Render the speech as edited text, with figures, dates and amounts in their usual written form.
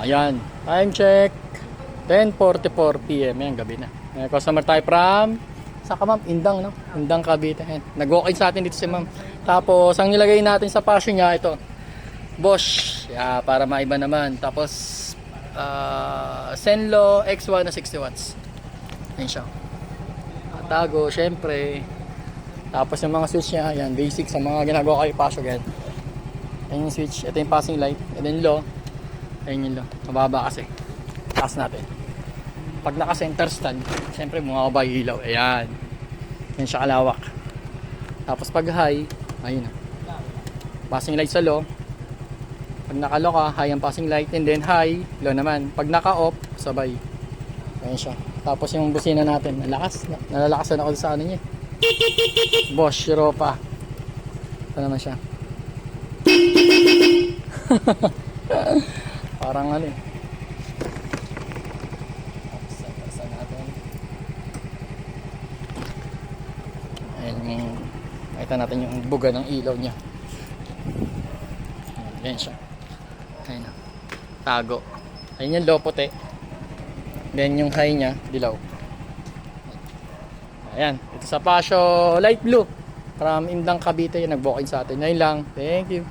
Ayan, time check 10:44 PM, yan gabi na. May customer tayo from saan ka ma'am? Indang, no? Indang, Cavite. Ayan. Nag-walk-in sa atin dito si ma'am. Tapos ang nilagay natin sa passion niya ito, Bosch, para maiba naman. Tapos Senlo X1 na 60 watts. Ayan siya. Tago, syempre. Tapos yung mga switch niya, ayan, basic sa mga ginagawa kay passion. Ayan. Ayan yung switch, ito yung passing light, and then low. Ayan yung low, mababa kasi. Taas natin. Pag naka-center stand, syempre bumababa yung ilaw. Ayan. Yan siya kalawak. Tapos pag high, ayun na. Passing light sa low. Pag naka-low ka, high ang passing light. And then high, low naman. Pag naka-off, sabay. Ayan siya. Tapos yung busina natin, nalalakasan ako sa ano niya. Bosch Europa. Ito naman siya. Parang ano eh. Ayan, makita natin yung buga ng ilaw niya. Ayan siya. Ayan na. Tago. Ayan yung low puti. Then yung high niya, dilaw. Ayan. Ito sa Pasio light blue. From Indang, Cavite. Nag-walk-in sa atin. Ngayon lang. Thank you.